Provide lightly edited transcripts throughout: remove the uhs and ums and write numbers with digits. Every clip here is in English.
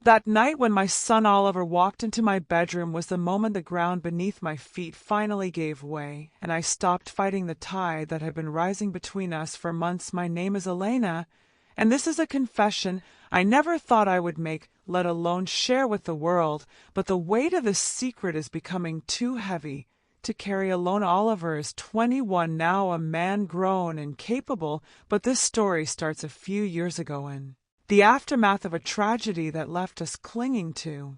That night when my son Oliver walked into my bedroom was the moment the ground beneath my feet finally gave way, and I stopped fighting the tide that had been rising between us for months. My name is Elena, and this is a confession I never thought I would make, let alone share with the world, but the weight of this secret is becoming too heavy to carry alone. Oliver is 21 now, a man grown and capable, but this story starts a few years ago in the aftermath of a tragedy that left us clinging to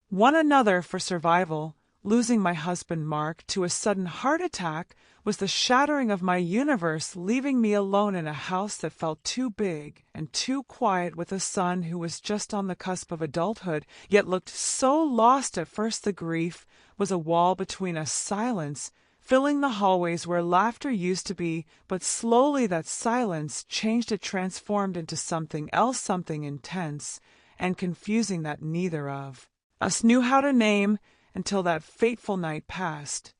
one another for survival. Losing my husband Mark to a sudden heart attack was the shattering of my universe, leaving me alone in a house that felt too big and too quiet, with a son who was just on the cusp of adulthood, yet looked so lost at first. The grief was a wall between us, silence filling the hallways where laughter used to be, but slowly that silence changed. It transformed into something else, something intense and confusing that neither of us knew how to name, until that fateful night past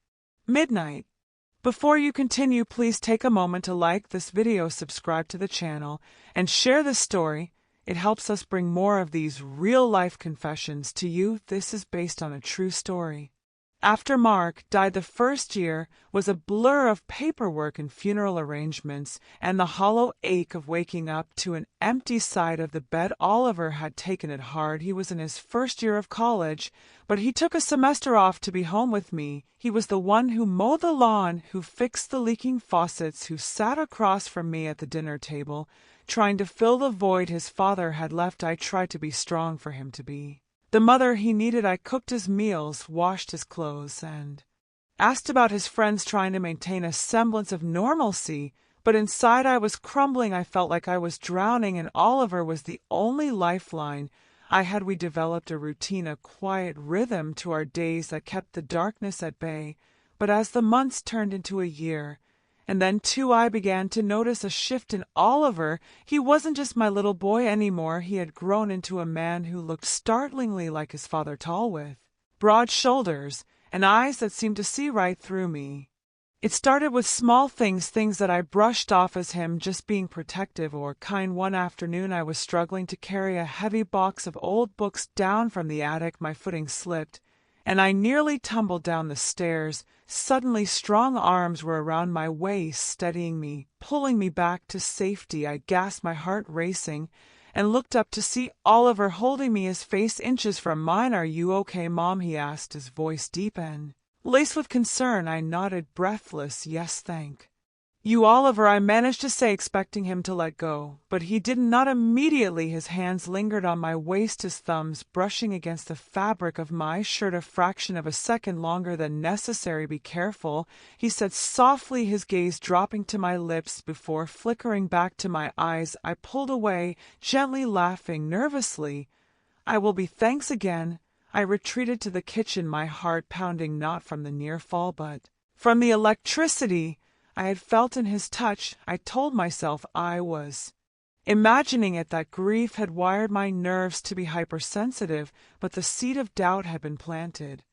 midnight. Before you continue, please take a moment to like this video, subscribe to the channel, and share this story. It helps us bring more of these real-life confessions to you. This is based on a true story. After Mark died, the first year was a blur of paperwork and funeral arrangements, and the hollow ache of waking up to an empty side of the bed. Oliver had taken it hard. He was in his first year of college, but he took a semester off to be home with me. He was the one who mowed the lawn, who fixed the leaking faucets, who sat across from me at the dinner table, trying to fill the void his father had left. I tried to be strong for him, to be the mother he needed. I cooked his meals, washed his clothes, and asked about his friends, trying to maintain a semblance of normalcy. But inside I was crumbling. I felt like I was drowning, and Oliver was the only lifeline I had. We developed a routine, a quiet rhythm to our days that kept the darkness at bay. But as the months turned into a year, and then two, I began to notice a shift in Oliver. He wasn't just my little boy anymore. He had grown into a man who looked startlingly like his father, tall, with broad shoulders and eyes that seemed to see right through me. It started with small things that I brushed off as him just being protective or kind. One afternoon I was struggling to carry a heavy box of old books down from the attic. My footing slipped, and I nearly tumbled down the stairs. Suddenly, strong arms were around my waist, steadying me, pulling me back to safety. I gasped, my heart racing, and looked up to see Oliver holding me, his face inches from mine. "Are you okay, Mom?" he asked, his voice deep and laced with concern. I nodded, breathless. "Yes, thank you, Oliver," I managed to say, expecting him to let go. But he did not immediately. His hands lingered on my waist, his thumbs brushing against the fabric of my shirt a fraction of a second longer than necessary. "Be careful," he said softly, his gaze dropping to my lips before flickering back to my eyes. I pulled away, gently laughing nervously. "I will be, thanks again." I retreated to the kitchen, my heart pounding, not from the near fall, but from the electricity I had felt in his touch. I told myself I was imagining it, that grief had wired my nerves to be hypersensitive, but the seed of doubt had been planted.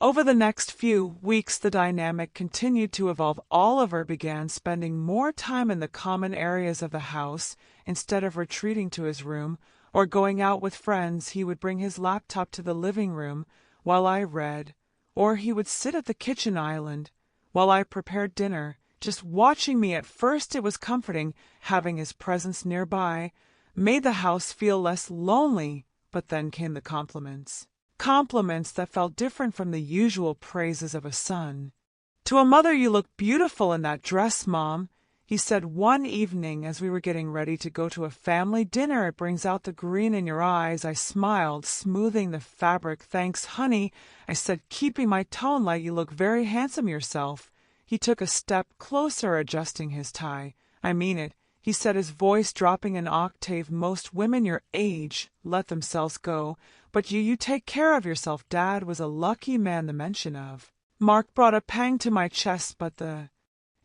Over the next few weeks, the dynamic continued to evolve. Oliver began spending more time in the common areas of the house. Instead of retreating to his room or going out with friends, he would bring his laptop to the living room while I read, or he would sit at the kitchen island while I prepared dinner, just watching me. At first it was comforting. Having his presence nearby made the house feel less lonely, but then came the compliments. Compliments that felt different from the usual praises of a son. "To a mother, you look beautiful in that dress, Mom," he said one evening as we were getting ready to go to a family dinner. "It brings out the green in your eyes." I smiled, smoothing the fabric. "Thanks, honey," I said, keeping my tone light. "You look very handsome yourself." He took a step closer, adjusting his tie. "I mean it," he said, his voice dropping an octave. "Most women your age let themselves go, but you take care of yourself. Dad was a lucky man." The mention of Mark brought a pang to my chest, but the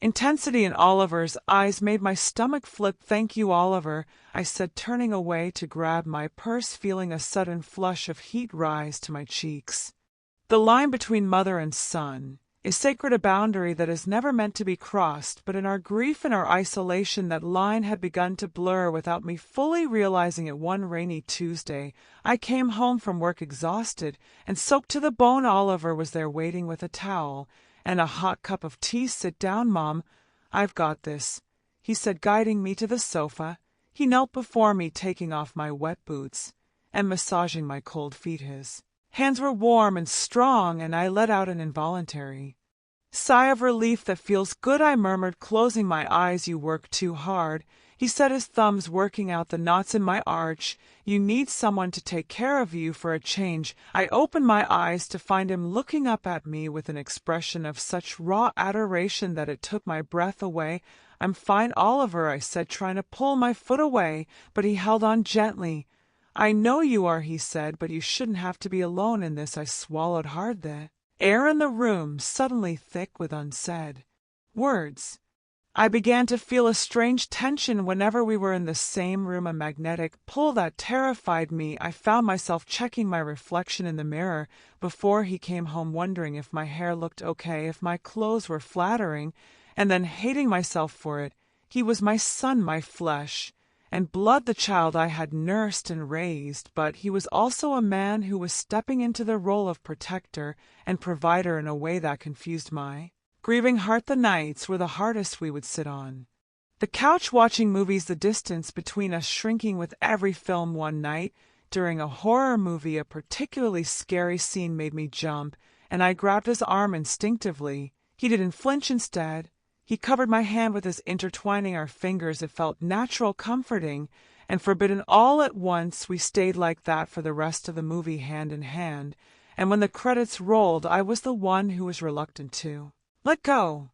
intensity in Oliver's eyes made my stomach flip. "Thank you, Oliver," I said, turning away to grab my purse, feeling a sudden flush of heat rise to my cheeks. The line between mother and son Is sacred a boundary that is never meant to be crossed, but in our grief and our isolation that line had begun to blur without me fully realizing it. One rainy Tuesday, I came home from work exhausted and soaked to the bone. Oliver was there waiting with a towel and a hot cup of tea. "Sit down, Mom. I've got this," he said, guiding me to the sofa. He knelt before me, taking off my wet boots and massaging my cold feet. His hands were warm and strong, and I let out an involuntary sigh of relief. "That feels good," I murmured, closing my eyes. "You work too hard," he said, his thumbs working out the knots in my arch. "You need someone to take care of you for a change." I opened my eyes to find him looking up at me with an expression of such raw adoration that it took my breath away. "I'm fine, Oliver," I said, trying to pull my foot away, but he held on gently. "I know you are," he said, "but you shouldn't have to be alone in this." I swallowed hard. The air in the room suddenly thick with unsaid words. I began to feel a strange tension whenever we were in the same room, a magnetic pull that terrified me. I found myself checking my reflection in the mirror before he came home, wondering if my hair looked okay, if my clothes were flattering, and then hating myself for it. He was my son, my flesh and blood, the child I had nursed and raised, but he was also a man who was stepping into the role of protector and provider in a way that confused my grieving heart. The nights were the hardest. We would sit on the couch watching movies, the distance between us shrinking with every film. One night, during a horror movie, a particularly scary scene made me jump, and I grabbed his arm instinctively. He didn't flinch. Instead, he covered my hand with his, intertwining our fingers. It felt natural, comforting, and forbidden all at once. We stayed like that for the rest of the movie, hand in hand, and when the credits rolled, I was the one who was reluctant to let go.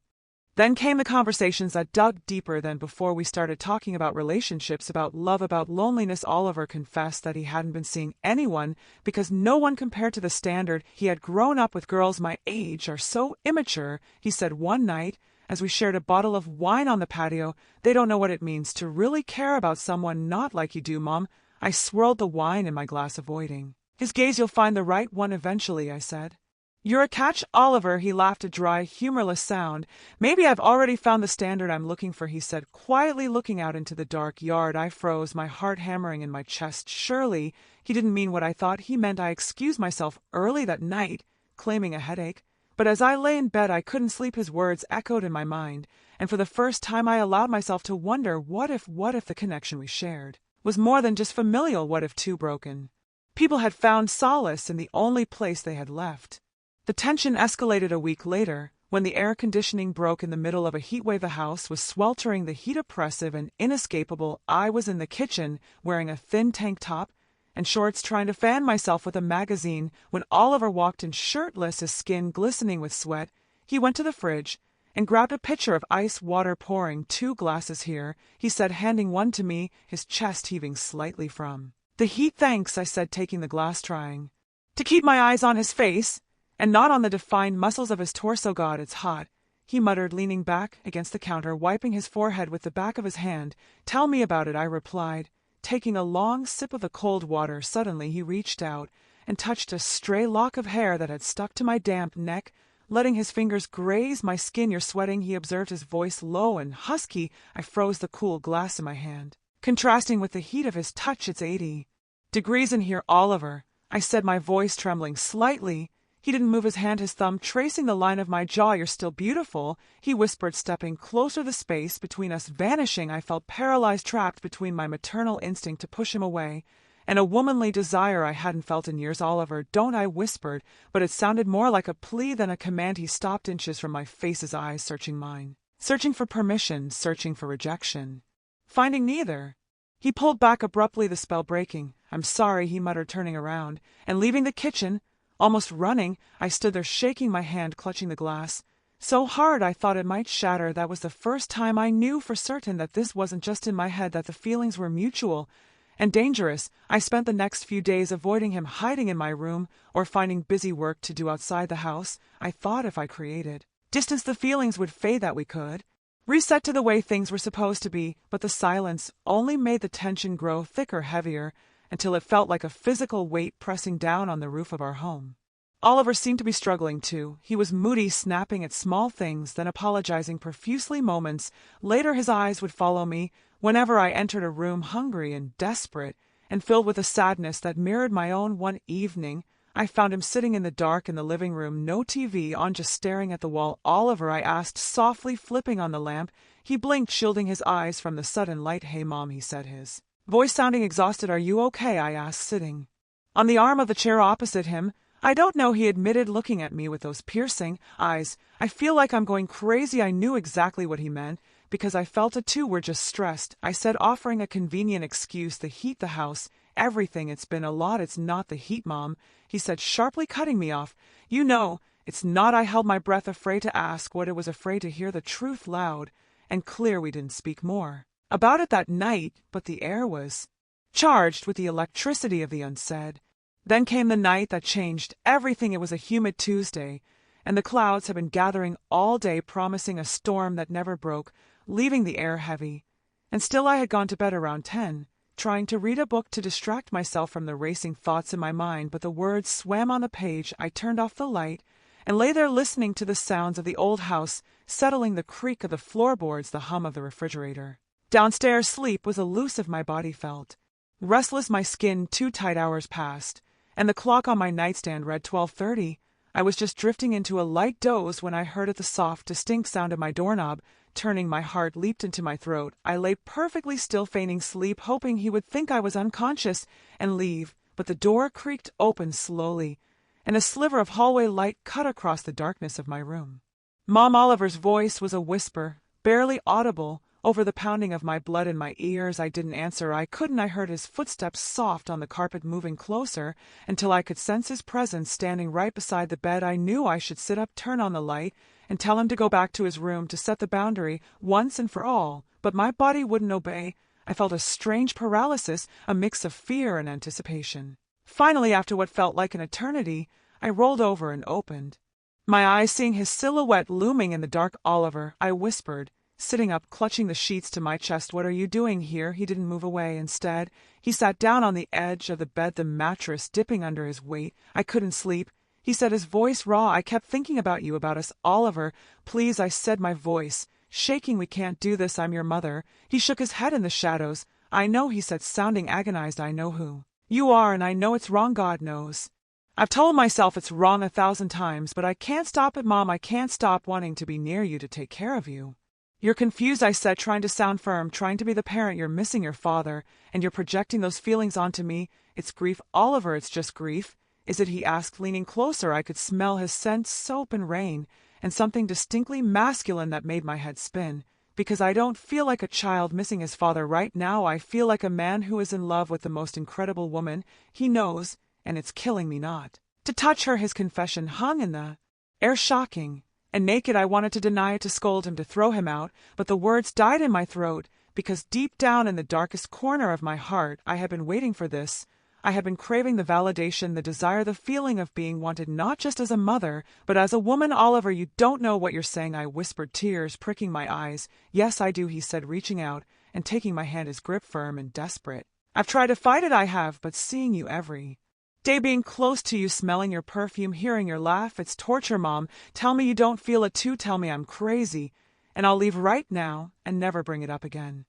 Then came the conversations that dug deeper than before. We started talking about relationships, about love, about loneliness. Oliver confessed that he hadn't been seeing anyone because no one compared to the standard. He had grown up with girls my age, are so immature, he said one night, as we shared a bottle of wine on the patio. "They don't know what it means to really care about someone, not like you do, Mom." I swirled the wine in my glass, avoiding his gaze. "You'll find the right one eventually," I said. "You're a catch, Oliver." He laughed, a dry, humorless sound. "Maybe I've already found the standard I'm looking for," he said, quietly looking out into the dark yard. I froze, my heart hammering in my chest. Surely he didn't mean what I thought he meant. I excused myself early that night, claiming a headache. But as I lay in bed, I couldn't sleep. His words echoed in my mind, and for the first time I allowed myself to wonder, what if the connection we shared was more than just familial? What if two broken people had found solace in the only place they had left? The tension escalated a week later, when the air conditioning broke in the middle of a heatwave. The house was sweltering, the heat oppressive and inescapable. I was in the kitchen, wearing a thin tank top and shorts, trying to fan myself with a magazine, when Oliver walked in, shirtless, his skin glistening with sweat. He went to the fridge and grabbed a pitcher of ice water, pouring 2 glasses here, he said, handing one to me, his chest heaving slightly from the heat. "Thanks," I said, taking the glass, trying to keep my eyes on his face and not on the defined muscles of his torso. "God, it's hot," he muttered, leaning back against the counter, wiping his forehead with the back of his hand. "Tell me about it," I replied, taking a long sip of the cold water. Suddenly he reached out and touched a stray lock of hair that had stuck to my damp neck, letting his fingers graze my skin. "You're sweating," he observed, his voice low and husky. I froze, the cool glass in my hand contrasting with the heat of his touch. "It's 80 degrees in here, Oliver," I said, my voice trembling slightly. He didn't move his hand, his thumb tracing the line of my jaw. "You're still beautiful," he whispered, stepping closer, the space between us vanishing. I felt paralyzed, trapped between my maternal instinct to push him away and a womanly desire I hadn't felt in years. "Oliver, don't," I whispered, but it sounded more like a plea than a command. He stopped inches from my face, his eyes searching mine, searching for permission, searching for rejection. Finding neither, he pulled back abruptly, the spell breaking. "I'm sorry," he muttered, turning around and leaving the kitchen. Almost running, I stood there, shaking my hand, clutching the glass so hard I thought it might shatter. That was the first time I knew for certain that this wasn't just in my head, that the feelings were mutual and dangerous. I spent the next few days avoiding him, hiding in my room or finding busy work to do outside the house. I thought if I created distance, the feelings would fade, that we could reset to the way things were supposed to be. But the silence only made the tension grow thicker, heavier, until it felt like a physical weight pressing down on the roof of our home. Oliver seemed to be struggling too. He was moody, snapping at small things, then apologizing profusely moments later. His eyes would follow me whenever I entered a room, hungry and desperate, and filled with a sadness that mirrored my own. One evening, I found him sitting in the dark in the living room, no TV on, just staring at the wall. "Oliver," I asked, softly flipping on the lamp. He blinked, shielding his eyes from the sudden light. "Hey, Mom," he said, his voice sounding exhausted. "Are you okay?" I asked, sitting on the arm of the chair opposite him. "I don't know," he admitted, looking at me with those piercing eyes. "I feel like I'm going crazy." I knew exactly what he meant, because I felt it too. "We're just stressed," I said, offering a convenient excuse. "The heat, the house, everything. It's been a lot." "It's not the heat, Mom," he said, sharply cutting me off. "You know, it's not." I held my breath, afraid to ask what it was, afraid to hear the truth loud and clear. We didn't speak more about it that night, but the air was charged with the electricity of the unsaid. Then came the night that changed everything. It was a humid Tuesday, and the clouds had been gathering all day, promising a storm that never broke, leaving the air heavy. And still I had gone to bed around 10, trying to read a book to distract myself from the racing thoughts in my mind, but the words swam on the page. I turned off the light and lay there listening to the sounds of the old house settling, the creak of the floorboards, the hum of the refrigerator. Downstairs, sleep was elusive. My body felt restless, my skin too tight. Hours passed, and the clock on my nightstand read 12:30. I was just drifting into a light doze when I heard it, the soft, distinct sound of my doorknob turning. My heart leaped into my throat. I lay perfectly still, feigning sleep, hoping he would think I was unconscious and leave, but the door creaked open slowly, and a sliver of hallway light cut across the darkness of my room. Mom Oliver's voice was a whisper, barely audible, over the pounding of my blood in my ears. I didn't answer. I couldn't. I heard his footsteps, soft on the carpet, moving closer until I could sense his presence, standing right beside the bed. I knew I should sit up, turn on the light, and tell him to go back to his room, to set the boundary once and for all, but my body wouldn't obey. I felt a strange paralysis, a mix of fear and anticipation. Finally, after what felt like an eternity, I rolled over and opened my eyes, seeing his silhouette looming in the dark. "Oliver," I whispered, sitting up, clutching the sheets to my chest. "What are you doing here?" He didn't move away. Instead, he sat down on the edge of the bed, the mattress dipping under his weight. "I couldn't sleep," he said, his voice raw. "I kept thinking about you, about us." "Oliver, please," I said, my voice shaking. "We can't do this. I'm your mother." He shook his head in the shadows. "I know," he said, sounding agonized. "I know who you are, and I know it's wrong. God knows. I've told myself it's wrong 1,000 times, but I can't stop it, Mom. I can't stop wanting to be near you, to take care of you." "You're confused," I said, trying to sound firm, trying to be the parent. "You're missing your father, and you're projecting those feelings onto me." "It's grief, Oliver. It's just grief." "Is it?" he asked, leaning closer. I could smell his scent, soap and rain, and something distinctly masculine that made my head spin. "Because I don't feel like a child missing his father right now. I feel like a man who is in love with the most incredible woman he knows, and it's killing me not to touch her." His confession hung in the air, shocking and naked. I wanted to deny it, to scold him, to throw him out, but the words died in my throat, because deep down in the darkest corner of my heart I had been waiting for this. I had been craving the validation, the desire, the feeling of being wanted, not just as a mother, but as a woman. "Oliver, you don't know what you're saying," I whispered, tears pricking my eyes. "Yes, I do," he said, reaching out and taking my hand, his grip firm and desperate. "I've tried to fight it, I have, but seeing you every day, being close to you, smelling your perfume, hearing your laugh, it's torture. Mom, tell me you don't feel it too. Tell me I'm crazy, and I'll leave right now and never bring it up again."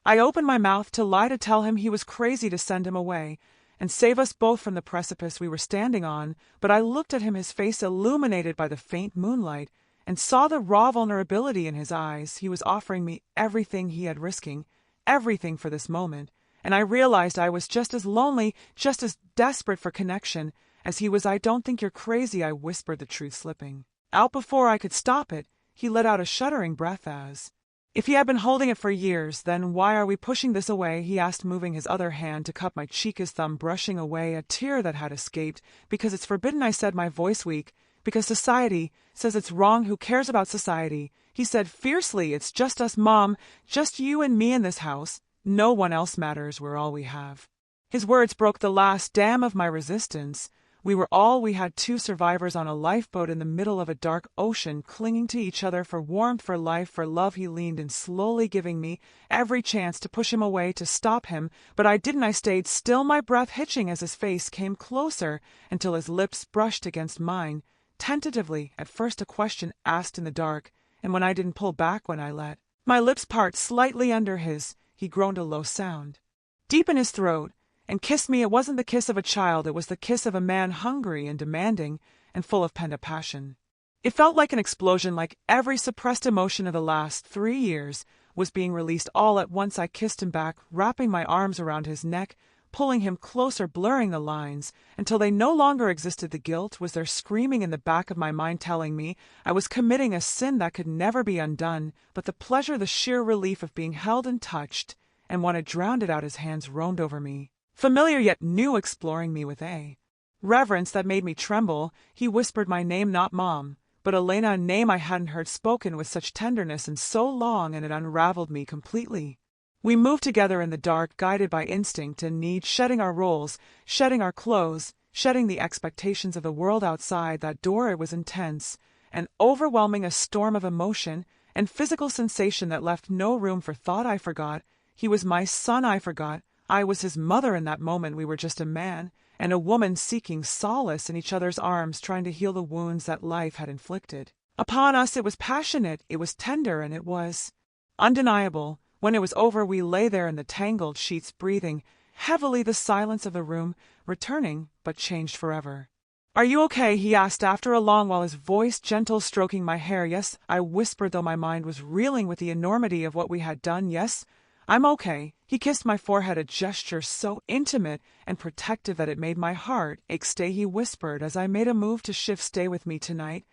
I opened my mouth to lie, to tell him he was crazy, to send him away and save us both from the precipice we were standing on, but I looked at him, his face illuminated by the faint moonlight, and saw the raw vulnerability in his eyes. He was offering me everything he had, risking everything for this moment, and I realized I was just as lonely, just as desperate for connection as he was. "I don't think you're crazy," I whispered, the truth slipping out before I could stop it. He let out a shuddering breath, as if he had been holding it for years. "Then why are we pushing this away?" he asked, moving his other hand to cup my cheek, his thumb brushing away a tear that had escaped. "Because it's forbidden," I said, my voice weak. "Because society says it's wrong." "Who cares about society?" he said fiercely. "It's just us, Mom, just you and me in this house. No one else matters. We're all we have." His words broke the last dam of my resistance. We had two survivors on a lifeboat in the middle of a dark ocean, clinging to each other for warmth, for life, for love. He leaned in slowly, giving me every chance to push him away, to stop him, but I didn't. I stayed still, my breath hitching as his face came closer, until his lips brushed against mine, tentatively, at first a question asked in the dark, and when I didn't pull back, when I let my lips part slightly under his, he groaned a low sound deep in his throat and kissed me. It wasn't the kiss of a child, it was the kiss of a man, hungry and demanding and full of pent-up passion. It felt like an explosion, like every suppressed emotion of the last 3 years was being released all at once. I kissed him back, wrapping my arms around his neck, pulling him closer, blurring the lines until they no longer existed. The guilt was there, screaming in the back of my mind, telling me I was committing a sin that could never be undone, but the pleasure, the sheer relief of being held and touched, and when it drowned it out, his hands roamed over me, familiar yet new, exploring me with a reverence that made me tremble. He whispered my name, not Mom, but Elena, a name I hadn't heard spoken with such tenderness in so long, and it unraveled me completely. We moved together in the dark, guided by instinct and need, shedding our roles, shedding our clothes, shedding the expectations of the world outside that door. It was intense and overwhelming, a storm of emotion and physical sensation that left no room for thought. I forgot he was my son. I forgot I was his mother. In that moment, we were just a man and a woman seeking solace in each other's arms, trying to heal the wounds that life had inflicted upon us. It was passionate, it was tender, and it was undeniable. When it was over, we lay there in the tangled sheets, breathing heavily, the silence of the room returning, but changed forever. "Are you okay?" he asked after a long while, his voice gentle, stroking my hair. "Yes," I whispered, though my mind was reeling with the enormity of what we had done. "Yes, I'm okay." He kissed my forehead, a gesture so intimate and protective that it made my heart ache. "Stay," he whispered as I made a move to shift. "Stay with me tonight."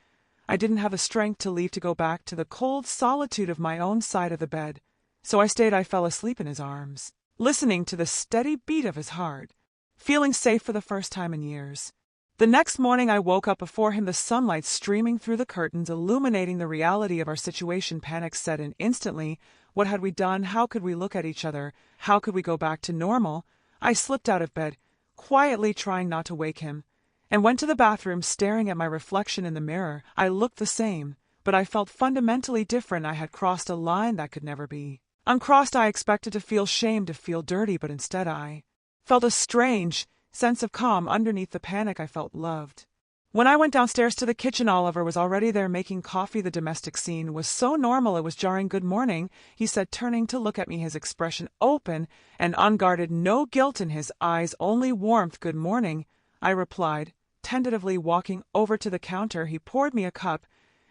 I didn't have the strength to leave, to go back to the cold solitude of my own side of the bed. So I stayed. I fell asleep in his arms, listening to the steady beat of his heart, feeling safe for the first time in years. The next morning I woke up before him, the sunlight streaming through the curtains, illuminating the reality of our situation. Panic set in instantly. What had we done? How could we look at each other? How could we go back to normal? I slipped out of bed, quietly trying not to wake him, and went to the bathroom, staring at my reflection in the mirror. I looked the same, but I felt fundamentally different. I had crossed a line that could never be uncrossed. I expected to feel shame, to feel dirty, but instead I felt a strange sense of calm. Underneath the panic, I felt loved. When I went downstairs to the kitchen, Oliver was already there making coffee. The domestic scene was so normal it was jarring. "Good morning," he said, turning to look at me, his expression open and unguarded, no guilt in his eyes, only warmth. "Good morning," I replied, tentatively. Walking over to the counter, he poured me a cup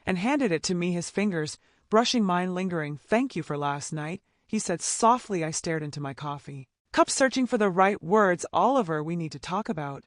and handed it to me, his fingers brushing mine, lingering. "Thank you for last night," he said softly. I stared into my coffee cup, searching for the right words. "Oliver, we need to talk about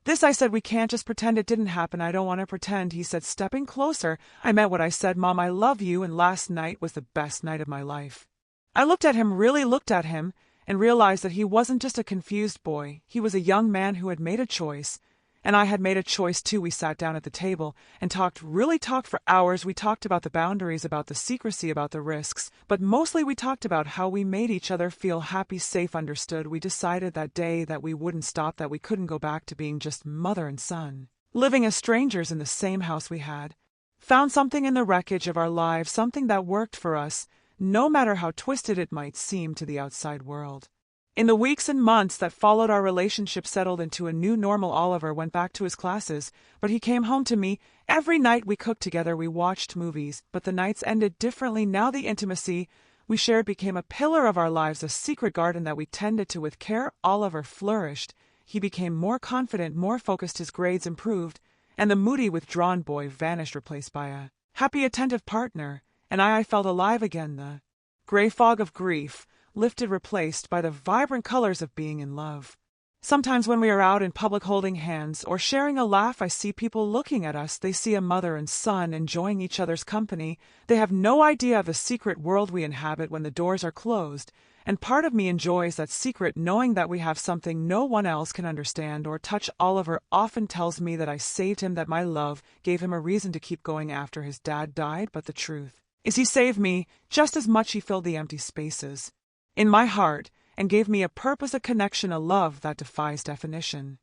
this," I said. "We can't just pretend it didn't happen." "I don't want to pretend," he said, stepping closer. "I meant what I said, Mom. I love you, and last night was the best night of my life." I looked at him, really looked at him, and realized that he wasn't just a confused boy. He was a young man who had made a choice, and I had made a choice too. We sat down at the table and talked for hours. We talked about the boundaries, about the secrecy, about the risks, but mostly we talked about how we made each other feel happy, safe, understood. We decided that day that we wouldn't stop, that we couldn't go back to being just mother and son, living as strangers in the same house. We had found something in the wreckage of our lives, something that worked for us, no matter how twisted it might seem to the outside world. In the weeks and months that followed, our relationship settled into a new normal. Oliver went back to his classes, but he came home to me. Every night we cooked together, we watched movies, but the nights ended differently. Now the intimacy we shared became a pillar of our lives, a secret garden that we tended to with care. Oliver flourished. He became more confident, more focused, his grades improved, and the moody, withdrawn boy vanished, replaced by a happy, attentive partner. And I felt alive again. The gray fog of grief lifted, replaced by the vibrant colors of being in love. Sometimes when we are out in public holding hands or sharing a laugh, I see people looking at us. They see a mother and son enjoying each other's company. They have no idea of the secret world we inhabit when the doors are closed, and part of me enjoys that secret, knowing that we have something no one else can understand or touch. Oliver often tells me that I saved him, that my love gave him a reason to keep going after his dad died, but the truth is he saved me just as much. He filled the empty spaces in my heart and gave me a purpose, a connection, a love that defies definition.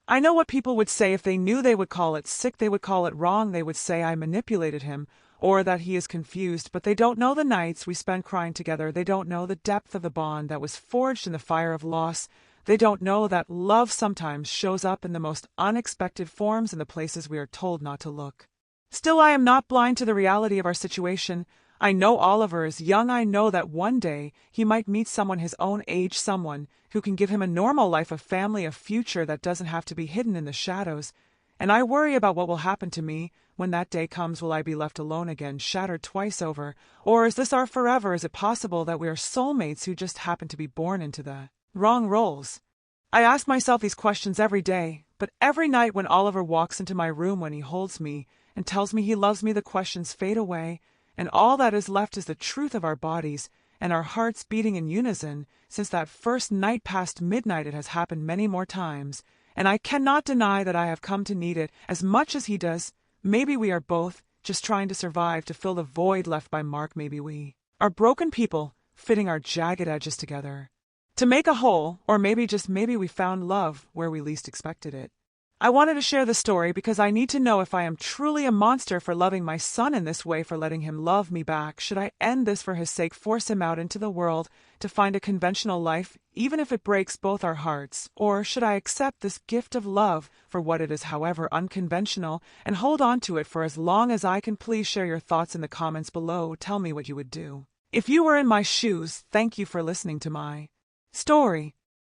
I know what people would say if they knew. They would call it sick, they would call it wrong, they would say I manipulated him, or that he is confused, but they don't know the nights we spent crying together. They don't know the depth of the bond that was forged in the fire of loss. They don't know that love sometimes shows up in the most unexpected forms in the places we are told not to look. Still, I am not blind to the reality of our situation. I know Oliver is young. I know that one day he might meet someone his own age, someone who can give him a normal life, a family, a future that doesn't have to be hidden in the shadows. And I worry about what will happen to me when that day comes. Will I be left alone again, shattered twice over? Or is this our forever? Is it possible that we are soulmates who just happen to be born into the wrong roles? I ask myself these questions every day, but every night when Oliver walks into my room, when he holds me and tells me he loves me, the questions fade away, and all that is left is the truth of our bodies and our hearts beating in unison. Since that first night past midnight, it has happened many more times, and I cannot deny that I have come to need it as much as he does. Maybe we are both just trying to survive, to fill the void left by Mark. Maybe we are broken people fitting our jagged edges together to make a whole, or maybe, just maybe, we found love where we least expected it. I wanted to share the story because I need to know if I am truly a monster for loving my son in this way, for letting him love me back. Should I end this for his sake, force him out into the world to find a conventional life, even if it breaks both our hearts? Or should I accept this gift of love for what it is, however unconventional, and hold on to it for as long as I can? Please share your thoughts in the comments below. Tell me what you would do if you were in my shoes. Thank you for listening to my story.